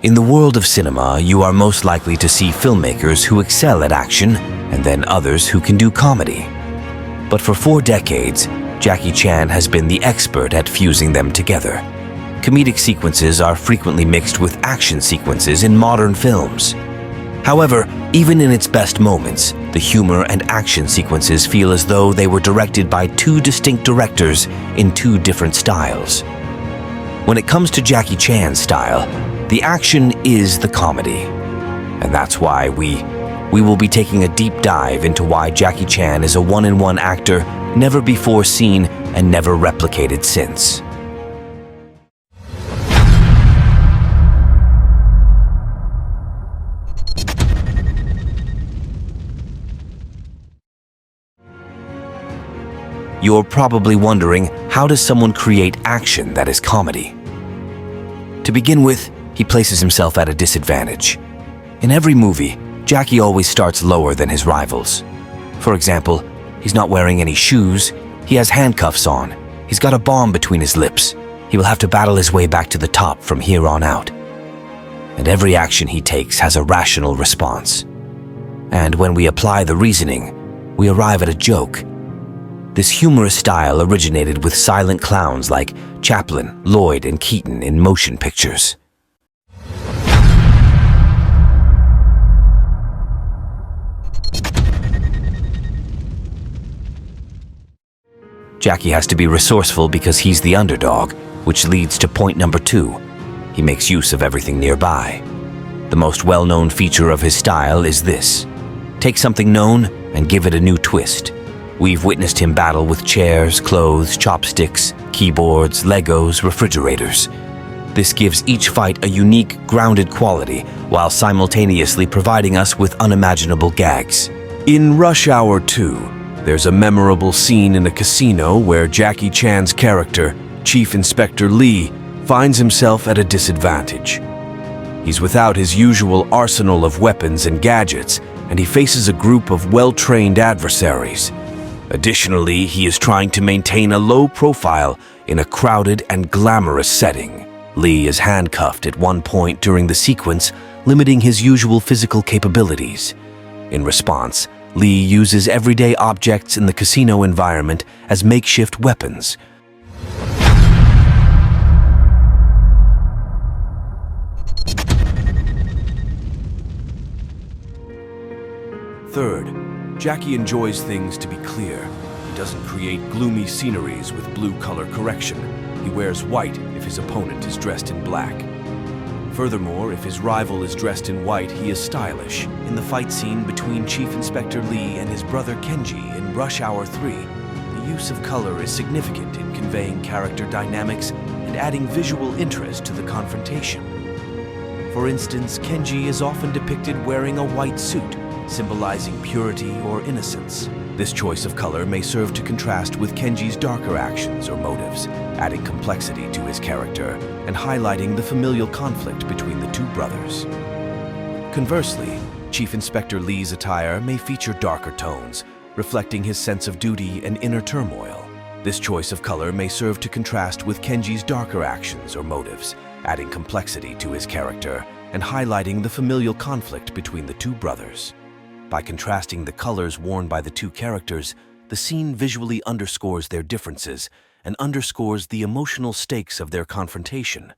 In the world of cinema, you are most likely to see filmmakers who excel at action and then others who can do comedy. But for 4 decades, Jackie Chan has been the expert at fusing them together. Comedic sequences are frequently mixed with action sequences in modern films. However, even in its best moments, the humor and action sequences feel as though they were directed by 2 distinct directors in 2 different styles. When it comes to Jackie Chan's style, the action is the comedy. And that's why we will be taking a deep dive into why Jackie Chan is a one-in-one actor never before seen and never replicated since. You're probably wondering, how does someone create action that is comedy? To begin with, he places himself at a disadvantage. In every movie, Jackie always starts lower than his rivals. For example, he's not wearing any shoes, he has handcuffs on, he's got a bomb between his lips. He will have to battle his way back to the top from here on out. And every action he takes has a rational response. And when we apply the reasoning, we arrive at a joke. This humorous style originated with silent clowns like Chaplin, Lloyd, and Keaton in motion pictures. Jackie has to be resourceful because he's the underdog, which leads to point number 2. He makes use of everything nearby. The most well-known feature of his style is this: take something known and give it a new twist. We've witnessed him battle with chairs, clothes, chopsticks, keyboards, Legos, refrigerators. This gives each fight a unique, grounded quality, while simultaneously providing us with unimaginable gags. In Rush Hour 2, there's a memorable scene in a casino where Jackie Chan's character, Chief Inspector Lee, finds himself at a disadvantage. He's without his usual arsenal of weapons and gadgets, and he faces a group of well-trained adversaries. Additionally, he is trying to maintain a low profile in a crowded and glamorous setting. Lee is handcuffed at one point during the sequence, limiting his usual physical capabilities. In response, Lee uses everyday objects in the casino environment as makeshift weapons. Third, Jackie enjoys things to be clear. He doesn't create gloomy sceneries with blue color correction. He wears white if his opponent is dressed in black. Furthermore, if his rival is dressed in white, he is stylish. In the fight scene between Chief Inspector Lee and his brother Kenji in Rush Hour 3, the use of color is significant in conveying character dynamics and adding visual interest to the confrontation. For instance, Kenji is often depicted wearing a white suit, symbolizing purity or innocence. This choice of color may serve to contrast with Kenji's darker actions or motives, adding complexity to his character and highlighting the familial conflict between the 2 brothers. Conversely, Chief Inspector Lee's attire may feature darker tones, reflecting his sense of duty and inner turmoil. This choice of color may serve to contrast with Kenji's darker actions or motives, adding complexity to his character and highlighting the familial conflict between the 2 brothers. By contrasting the colors worn by the 2 characters, the scene visually underscores their differences and underscores the emotional stakes of their confrontation.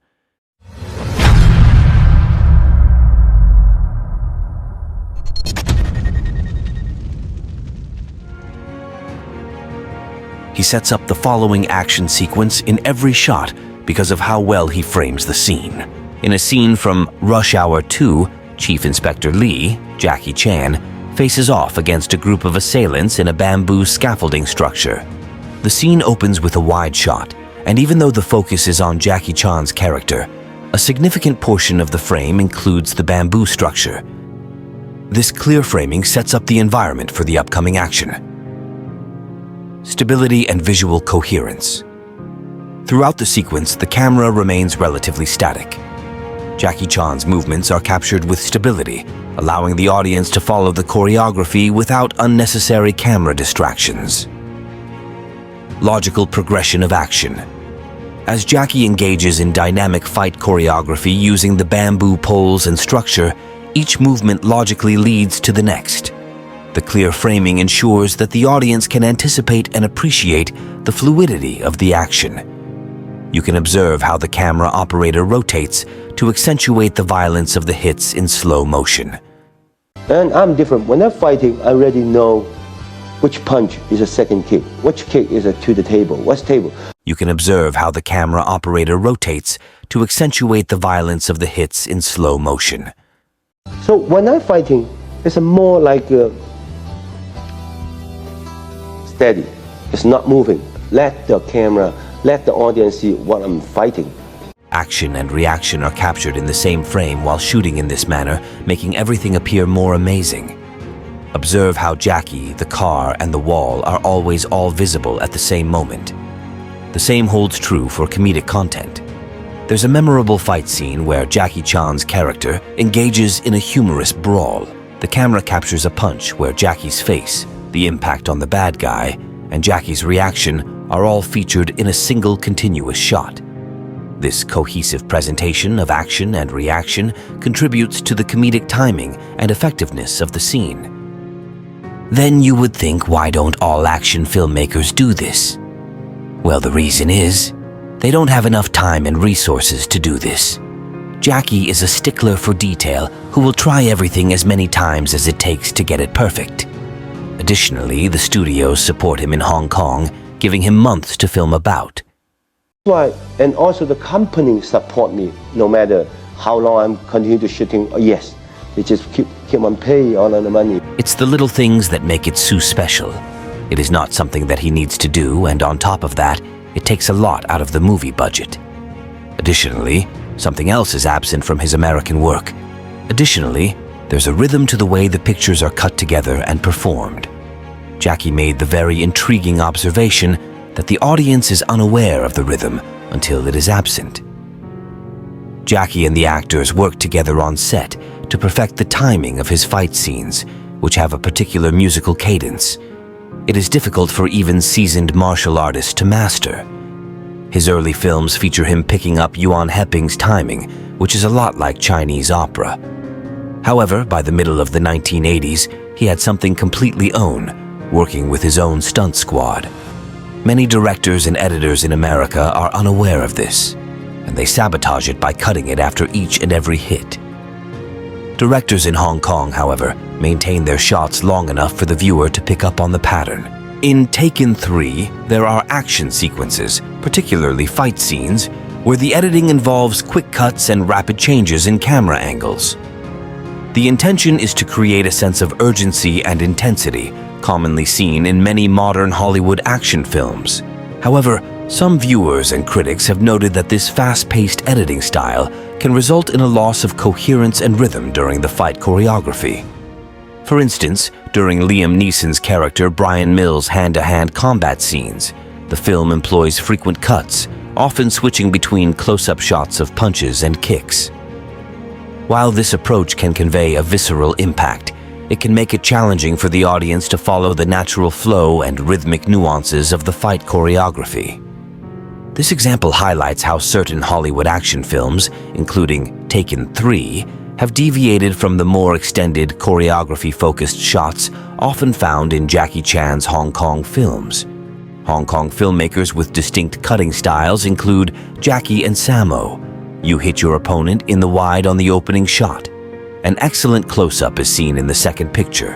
He sets up the following action sequence in every shot because of how well he frames the scene. In a scene from Rush Hour 2, Chief Inspector Lee, Jackie Chan, faces off against a group of assailants in a bamboo scaffolding structure. The scene opens with a wide shot, and even though the focus is on Jackie Chan's character, a significant portion of the frame includes the bamboo structure. This clear framing sets up the environment for the upcoming action. Stability and visual coherence. Throughout the sequence, the camera remains relatively static. Jackie Chan's movements are captured with stability, allowing the audience to follow the choreography without unnecessary camera distractions. Logical progression of action. As Jackie engages in dynamic fight choreography using the bamboo poles and structure, each movement logically leads to the next. The clear framing ensures that the audience can anticipate and appreciate the fluidity of the action. You can observe how the camera operator rotates to accentuate the violence of the hits in slow motion. And I'm different. When I'm fighting, I already know which punch is a second kick, which kick is a to the table, what's table. You can observe how the camera operator rotates to accentuate the violence of the hits in slow motion. So when I'm fighting, it's more like steady. It's not moving. Let the camera, let the audience see what I'm fighting. Action and reaction are captured in the same frame while shooting in this manner, making everything appear more amazing. Observe how Jackie, the car, and the wall are always all visible at the same moment. The same holds true for comedic content. There's a memorable fight scene where Jackie Chan's character engages in a humorous brawl. The camera captures a punch where Jackie's face, the impact on the bad guy, and Jackie's reaction are all featured in a single continuous shot. This cohesive presentation of action and reaction contributes to the comedic timing and effectiveness of the scene. Then you would think, why don't all action filmmakers do this? Well, the reason is, they don't have enough time and resources to do this. Jackie is a stickler for detail who will try everything as many times as it takes to get it perfect. Additionally, the studios support him in Hong Kong, giving him months to film a bout. Right, and also the company support me no matter how long I'm continuing to shooting. Yes, they just keep on paying all of the money. It's the little things that make it so special. It is not something that he needs to do, and on top of that, it takes a lot out of the movie budget. Additionally, something else is absent from his American work. Additionally, there's a rhythm to the way the pictures are cut together and performed. Jackie made the very intriguing observation that the audience is unaware of the rhythm until it is absent. Jackie and the actors work together on set to perfect the timing of his fight scenes, which have a particular musical cadence. It is difficult for even seasoned martial artists to master. His early films feature him picking up Yuan Heping's timing, which is a lot like Chinese opera. However, by the middle of the 1980s, he had something completely own, working with his own stunt squad. Many directors and editors in America are unaware of this, and they sabotage it by cutting it after each and every hit. Directors in Hong Kong, however, maintain their shots long enough for the viewer to pick up on the pattern. In Taken 3, there are action sequences, particularly fight scenes, where the editing involves quick cuts and rapid changes in camera angles. The intention is to create a sense of urgency and intensity, commonly seen in many modern Hollywood action films. However, some viewers and critics have noted that this fast-paced editing style can result in a loss of coherence and rhythm during the fight choreography. For instance, during Liam Neeson's character Brian Mills' hand-to-hand combat scenes, the film employs frequent cuts, often switching between close-up shots of punches and kicks. While this approach can convey a visceral impact, it can make it challenging for the audience to follow the natural flow and rhythmic nuances of the fight choreography. This example highlights how certain Hollywood action films, including Taken 3, have deviated from the more extended choreography-focused shots often found in Jackie Chan's Hong Kong films. Hong Kong filmmakers with distinct cutting styles include Jackie and Sammo. You hit your opponent in the wide on the opening shot. An excellent close-up is seen in the second picture.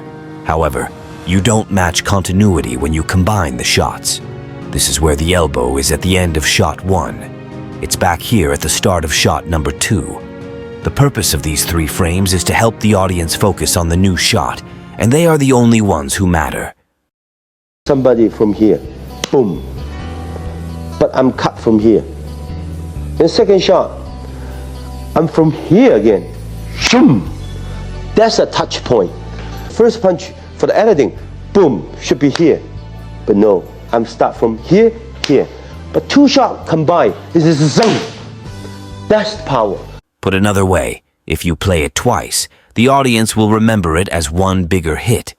However, you don't match continuity when you combine the shots. This is where the elbow is at the end of shot 1. It's back here at the start of shot number 2. The purpose of these 3 frames is to help the audience focus on the new shot, and they are the only ones who matter. Somebody from here, boom. But I'm cut from here. In the second shot, I'm from here again, boom. That's a touch point. First punch for the editing, boom, should be here. But no, I'm start from here, here. But 2 shots combined, this is zone. That's the power. Put another way, if you play it twice, the audience will remember it as one bigger hit.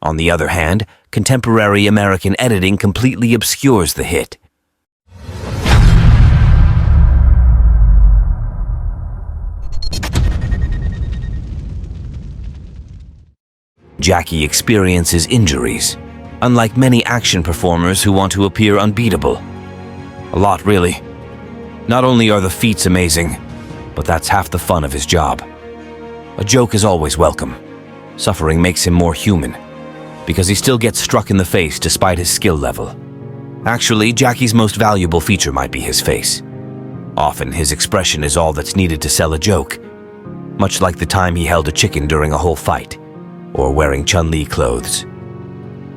On the other hand, contemporary American editing completely obscures the hit. Jackie experiences injuries, unlike many action performers who want to appear unbeatable. A lot, really. Not only are the feats amazing, but that's half the fun of his job. A joke is always welcome. Suffering makes him more human, because he still gets struck in the face despite his skill level. Actually, Jackie's most valuable feature might be his face. Often, his expression is all that's needed to sell a joke, much like the time he held a chicken during a whole fight, or wearing Chun-Li clothes.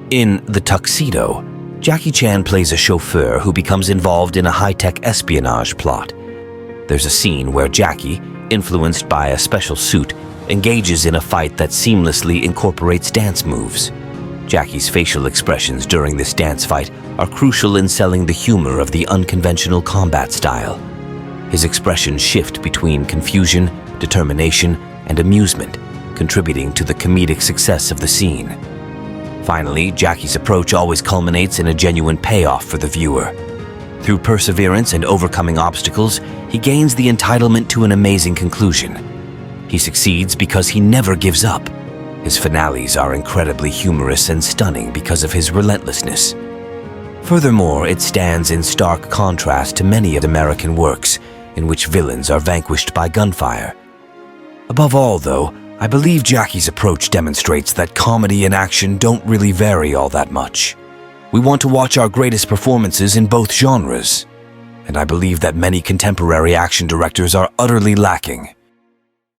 In The Tuxedo, Jackie Chan plays a chauffeur who becomes involved in a high-tech espionage plot. There's a scene where Jackie, influenced by a special suit, engages in a fight that seamlessly incorporates dance moves. Jackie's facial expressions during this dance fight are crucial in selling the humor of the unconventional combat style. His expressions shift between confusion, determination, and amusement, contributing to the comedic success of the scene. Finally, Jackie's approach always culminates in a genuine payoff for the viewer. Through perseverance and overcoming obstacles, he gains the entitlement to an amazing conclusion. He succeeds because he never gives up. His finales are incredibly humorous and stunning because of his relentlessness. Furthermore, it stands in stark contrast to many of American works in which villains are vanquished by gunfire. Above all, though, I believe Jackie's approach demonstrates that comedy and action don't really vary all that much. We want to watch our greatest performances in both genres, and I believe that many contemporary action directors are utterly lacking.